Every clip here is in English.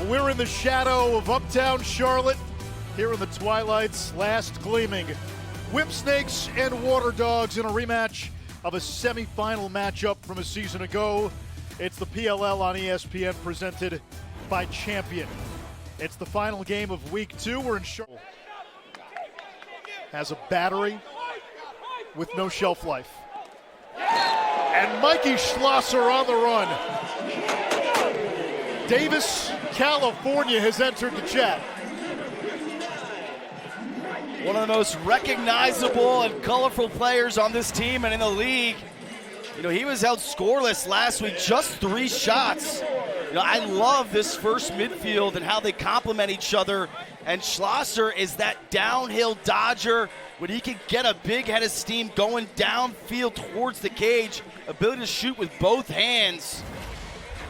we're in the shadow of uptown Charlotte, here in the twilight's last gleaming. Whipsnakes and Waterdogs in a rematch of a semifinal matchup from a season ago. It's the PLL on ESPN presented by Champion. It's the final game of week 2. We're in Charlotte. Has a battery with no shelf life. And Mikey Schlosser on the run. Davis, California has entered the chat. One of the most recognizable and colorful players on this team and in the league. You know, he was held scoreless last week, just 3 shots. You know, I love this first midfield and how they complement each other. And Schlosser is that downhill dodger when he can get a big head of steam going downfield towards the cage. Ability to shoot with both hands.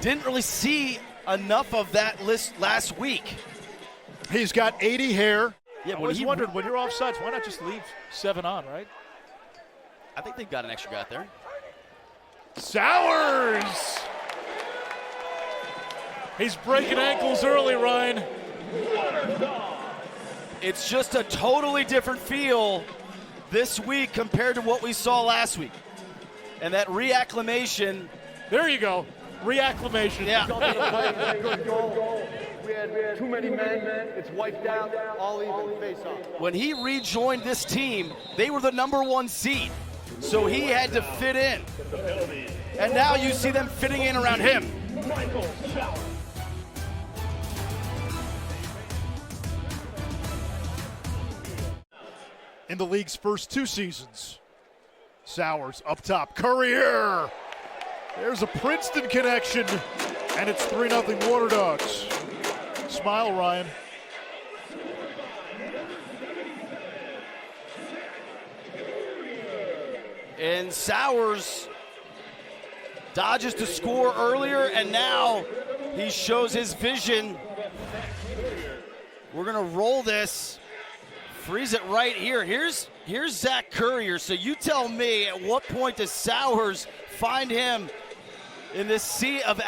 Didn't really see enough of that list last week. He's got 80 hair. Yeah, I always wondered, when you're offsides, why not just leave 7 on, right? I think they've got an extra guy out there. Sowers! He's breaking ankles early, Ryan. It's just a totally different feel this week compared to what we saw last week. And that reacclimation. There you go. Reacclimation. Yeah. Good goal. We had too many men. It's wiped out. All even. Face off. When he rejoined this team, they were the #1 seed. So he had to fit in. And now you see them fitting in around him. In the league's first 2 seasons. Sowers up top. Courier! There's a Princeton connection, and it's 3-0 Waterdogs. Smile, Ryan. And Sowers dodges to score earlier, and now he shows his vision. We're gonna roll this, freeze it right here. Here's Zach Courier. So you tell me, at what point does Sowers find him in this sea of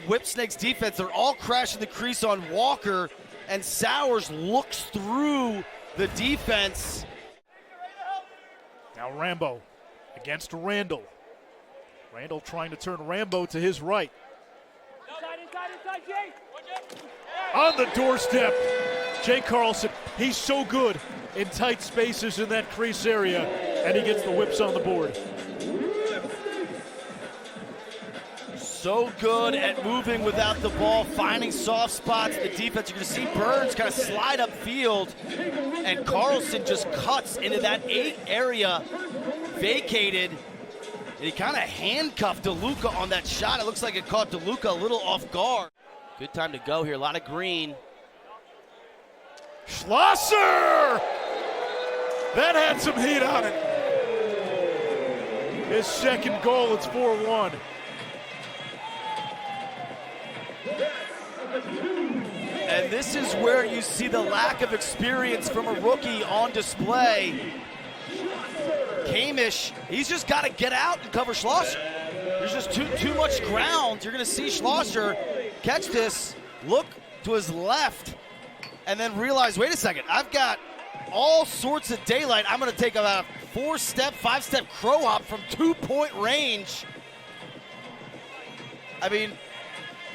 Whipsnakes defense? They're all crashing the crease on Walker, and Sowers looks through the defense. Now Rambo against Randall. Randall trying to turn Rambo to his right. Inside, Jay. On the doorstep, Jay Carlson. He's so good in tight spaces in that crease area, and he gets the whips on the board. So good at moving without the ball, finding soft spots in the defense. You're going to see Burns kind of slide upfield, and Carlson just cuts into that 8 area, vacated, and he kind of handcuffed DeLuca on that shot. It looks like it caught DeLuca a little off guard. Good time to go here, a lot of green. Schlosser! That had some heat on it. His second goal, it's 4-1. And this is where you see the lack of experience from a rookie on display. Kamish, he's just got to get out and cover Schlosser. There's just too much ground. You're going to see Schlosser catch this, look to his left, and then realize, wait a second, I've got all sorts of daylight. I'm going to take about a 4-step, 5-step crow hop from 2-point range. I mean,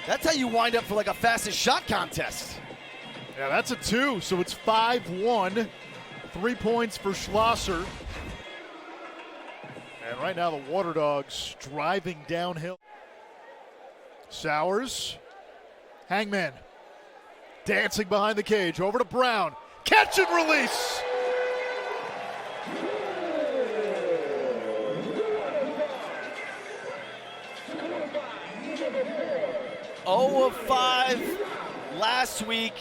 that's how you wind up for like a fastest shot contest. Yeah, that's a 2, so it's 5-1. 3 points for Schlosser. And right now the Waterdogs driving downhill. Sowers. Hangman. Dancing behind the cage. Over to Brown. Catch and release. Oh of 5 last week.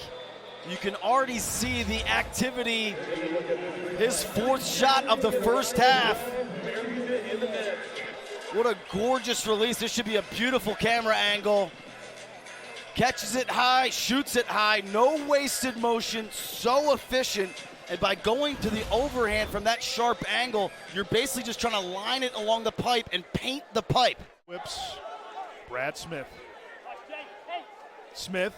You can already see the activity. His 4th shot of the first half. What a gorgeous release. This should be a beautiful camera angle. Catches it high, shoots it high, no wasted motion, so efficient. And by going to the overhand from that sharp angle, you're basically just trying to line it along the pipe and paint the pipe. Whips. Brad Smith. Smith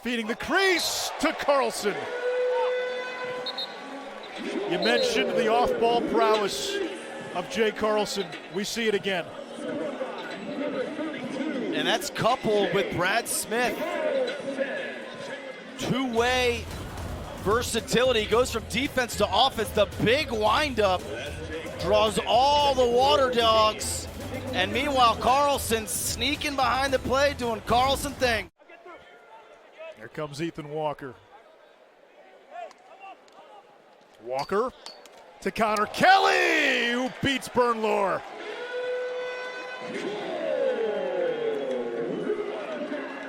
Feeding the crease to Carlson. You mentioned the off-ball prowess of Jay Carlson. We see it again. And that's coupled with Brad Smith. Two-way versatility, goes from defense to offense. The big windup draws all the Waterdogs. And meanwhile, Carlson sneaking behind the play, doing Carlson thing. Here comes Ethan Walker. Walker to Connor Kelly, who beats Bernlohr.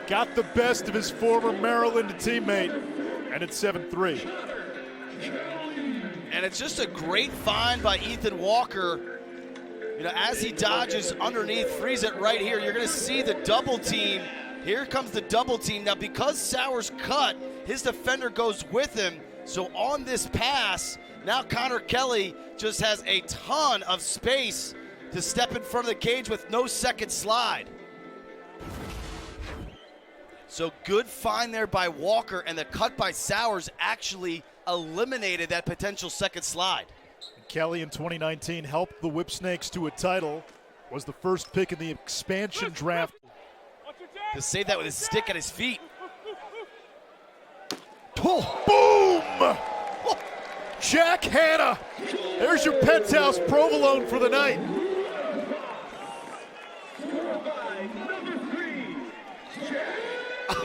Got the best of his former Maryland teammate, and it's 7-3. And it's just a great find by Ethan Walker. You know, as he dodges underneath, frees it right here. You're going to see the double team. Here comes the double team. Now, because Sowers cut, his defender goes with him. So on this pass, now Connor Kelly just has a ton of space to step in front of the cage with no second slide. So good find there by Walker, and the cut by Sowers actually eliminated that potential second slide. Kelly in 2019 helped the Whipsnakes to a title, was the first pick in the expansion draft. To save that with his stick at his feet. Oh, boom! Jack Hanna, there's your penthouse provolone for the night.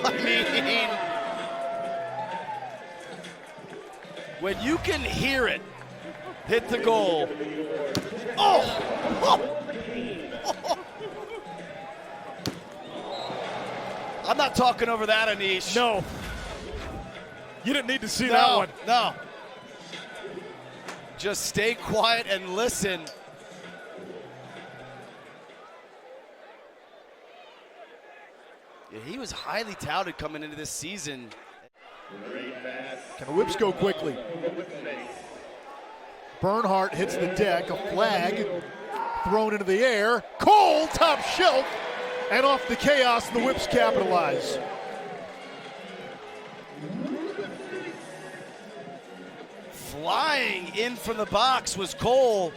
I mean, when you can hear it hit the goal. Oh! I'm not talking over that, Anish. No. You didn't need to see that one. No. Just stay quiet and listen. Yeah, he was highly touted coming into this season. Can the Whips go quickly? Bernhardt hits the deck, a flag thrown into the air. Cole, top shelf, and off the chaos, the Whips capitalize. Flying in from the box was Cole.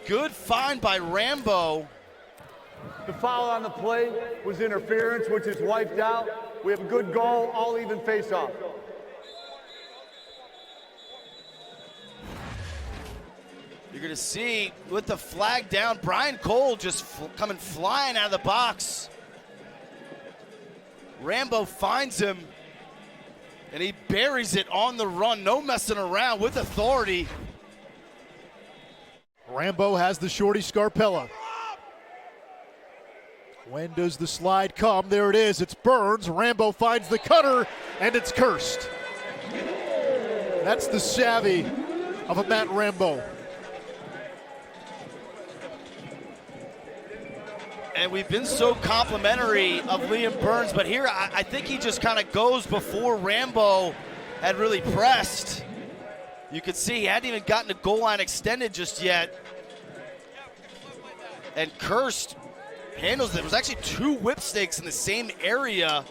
Good find by Rambo. The foul on the play was interference, which is wiped out. We have a good goal, all even face-off. You're going to see, with the flag down, Brian Cole just coming flying out of the box. Rambo finds him, and he buries it on the run. No messing around, with authority. Rambo has the shorty Scarpella. When does the slide come? There it is. It's Burns. Rambo finds the cutter, and it's cursed. That's the savvy of a Matt Rambo. And we've been so complimentary of Liam Burns, but here I think he just kind of goes before Rambo had really pressed. You could see he hadn't even gotten the goal line extended just yet. And Kirst handles it. It was actually two Whipsnakes in the same area.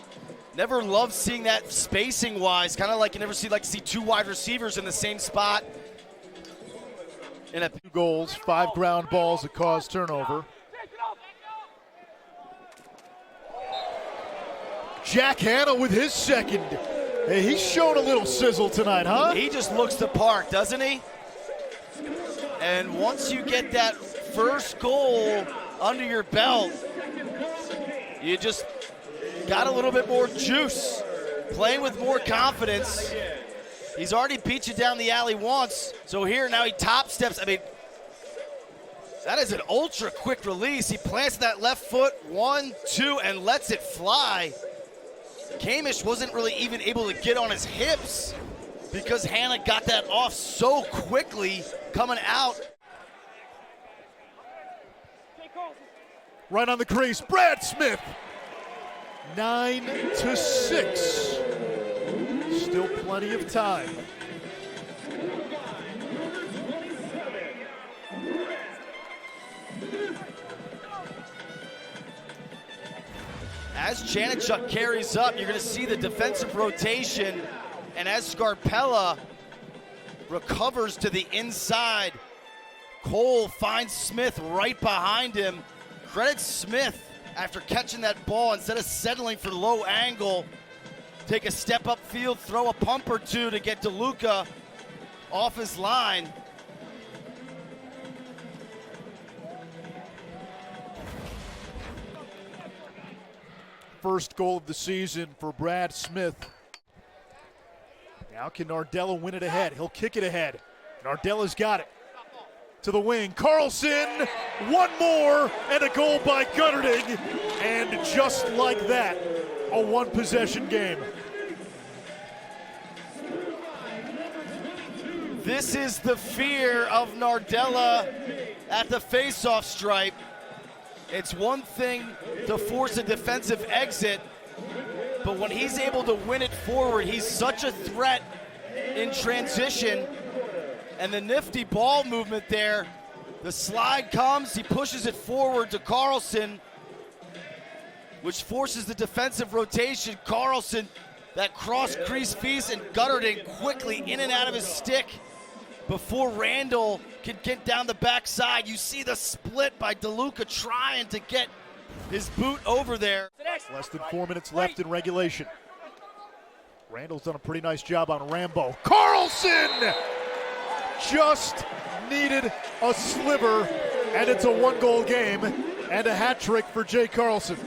Never loved seeing that spacing-wise, kind of like you never see like to see two wide receivers in the same spot. Two goals, 5 ground balls that caused turnover. Jack Hanna with his second. Hey, he's showing a little sizzle tonight, huh? He just looks the part, doesn't he? And once you get that first goal under your belt, you just got a little bit more juice, playing with more confidence. He's already beat you down the alley once, so here now he top steps. I mean, that is an ultra quick release. He plants that left foot, 1, 2, and lets it fly. Kamish wasn't really even able to get on his hips because Hanna got that off so quickly coming out. Right on the crease, Brad Smith. 9-6. Still plenty of time. as Janachuk carries up, you're going to see the defensive rotation, and as Scarpella recovers to the inside, Cole finds Smith right behind him. Credit Smith after catching that ball, instead of settling for low angle, take a step up field, throw a pump or two to get DeLuca off his line. First goal of the season for Brad Smith. Now can Nardella win it ahead? He'll kick it ahead. Nardella's got it. To the wing, Carlson, one more, and a goal by Gutterding. And just like that, a one-possession game. This is the fear of Nardella at the face-off stripe. It's one thing to force a defensive exit, but when he's able to win it forward, he's such a threat in transition. And the nifty ball movement there, the slide comes, he pushes it forward to Carlson, which forces the defensive rotation. Carlson, that cross crease piece, and Gutterding quickly in and out of his stick before Randall can get down the backside. You see the split by DeLuca trying to get his boot over there. Less than 4 minutes left in regulation. Randall's done a pretty nice job on Rambo. Carlson just needed a sliver, and it's a one-goal game and a hat trick for Jay Carlson.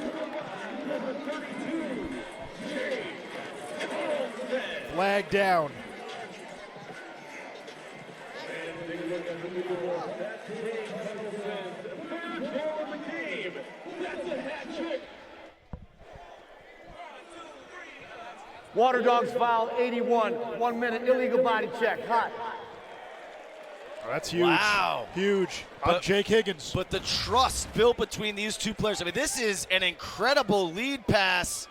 Flag down. Waterdogs foul 81. 1 minute illegal body check. Hot. Oh, that's huge. Wow. Huge on Jake Higgins. But the trust built between these two players. I mean, this is an incredible lead pass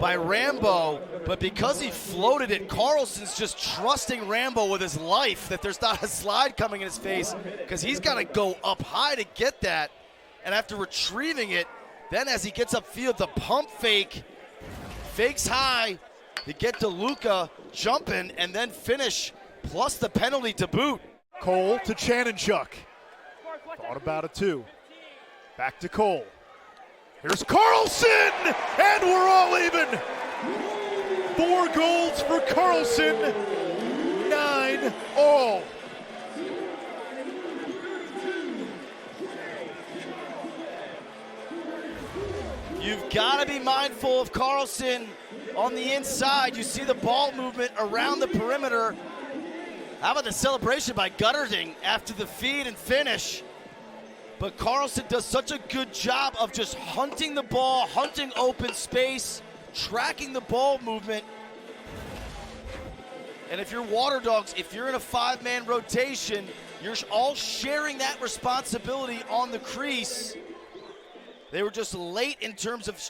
by Rambo, but because he floated it, Carlson's just trusting Rambo with his life that there's not a slide coming in his face, because he's got to go up high to get that. And after retrieving it, then as he gets upfield, the pump fake, fakes high to get DeLuca jumping and then finish, plus the penalty to boot. Cole to Janachuk. Thought about it too. Back to Cole. Here's Carlson, and we're all even. 4 goals for Carlson, 9 all. You've got to be mindful of Carlson on the inside. You see the ball movement around the perimeter. How about the celebration by Gutterding after the feed and finish? But Carlson does such a good job of just hunting the ball, hunting open space, tracking the ball movement. And if you're Waterdogs, if you're in a 5-man rotation, you're all sharing that responsibility on the crease. They were just late in terms of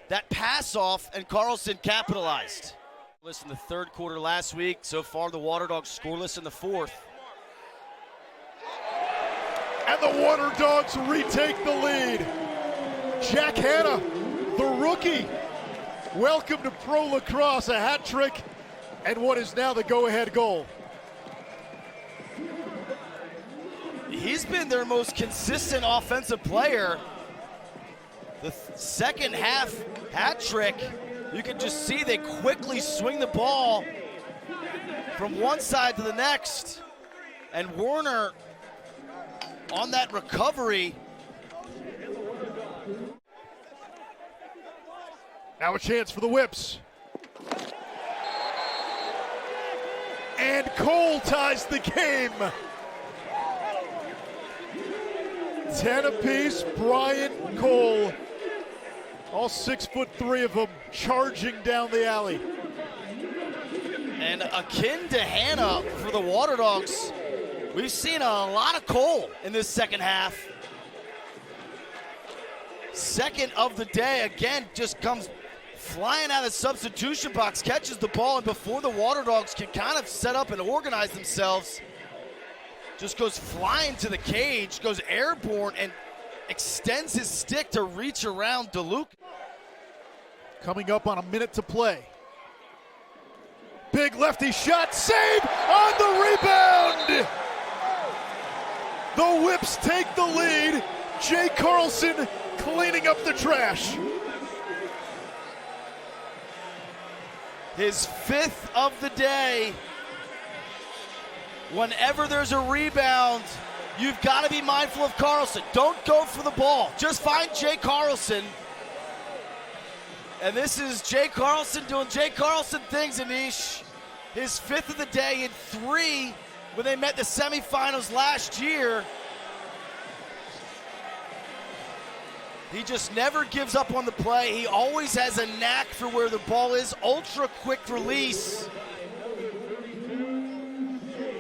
that pass off, and Carlson capitalized. Listen, the third quarter last week. So far, the Waterdogs scoreless in the fourth. And the Waterdogs retake the lead. Jack Hanna, the rookie. Welcome to Pro Lacrosse, a hat trick, and what is now the go-ahead goal. He's been their most consistent offensive player. The second half hat trick, you can just see they quickly swing the ball from one side to the next. And Warner on that recovery. Now a chance for the Whips. And Cole ties the game. 10 apiece, Brian Cole. All 6'3" of them charging down the alley. And akin to Hanna for the Waterdogs, we've seen a lot of Cole in this second half. Second of the day, again, just comes flying out of the substitution box, catches the ball, and before the Waterdogs can kind of set up and organize themselves, just goes flying to the cage, goes airborne, and extends his stick to reach around DeLuca. Coming up on a minute to play. Big lefty shot, save on the rebound! The Whips take the lead. Jay Carlson cleaning up the trash. His 5th of the day. Whenever there's a rebound, you've got to be mindful of Carlson. Don't go for the ball. Just find Jay Carlson. And this is Jay Carlson doing Jay Carlson things, Anish. His 5th of the day in 3 when they met the semifinals last year. He just never gives up on the play. He always has a knack for where the ball is. Ultra quick release.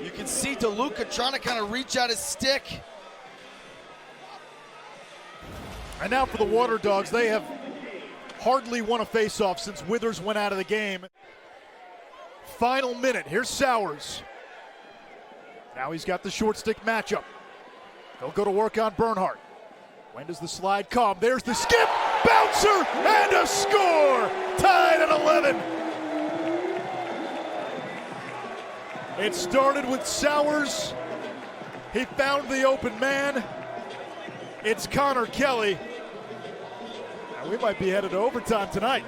You can see DeLuca trying to kind of reach out his stick. And now for the Waterdogs, they have hardly won a faceoff since Withers went out of the game. Final minute, here's Sowers. Now he's got the short stick matchup. He'll go to work on Bernhardt. When does the slide come? There's the skip, bouncer, and a score! Tied at 11. It started with Sowers. He found the open man. It's Connor Kelly. Now we might be headed to overtime tonight.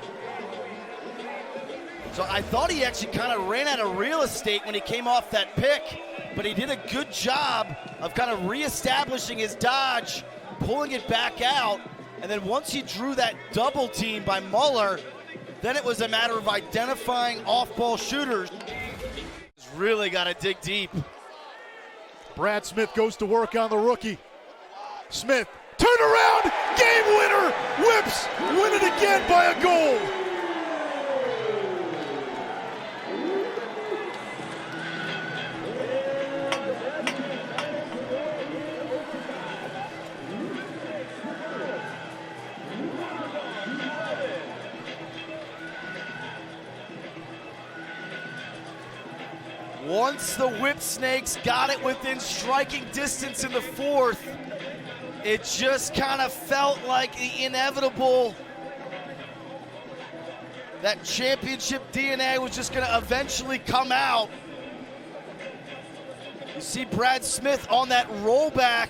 So I thought he actually kind of ran out of real estate when he came off that pick, but he did a good job of kind of reestablishing his dodge, pulling it back out, and then once he drew that double team by Muller, then it was a matter of identifying off-ball shooters. He's really got to dig deep. Brad Smith goes to work on the rookie. Smith, turn around, game winner! Whips win it again by a goal. Once the Whipsnakes got it within striking distance in the 4th, it just kind of felt like the inevitable. That championship DNA was just going to eventually come out. You see Brad Smith on that rollback.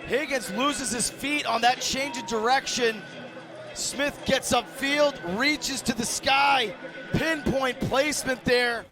Higgins loses his feet on that change of direction. Smith gets upfield, reaches to the sky. Pinpoint placement there.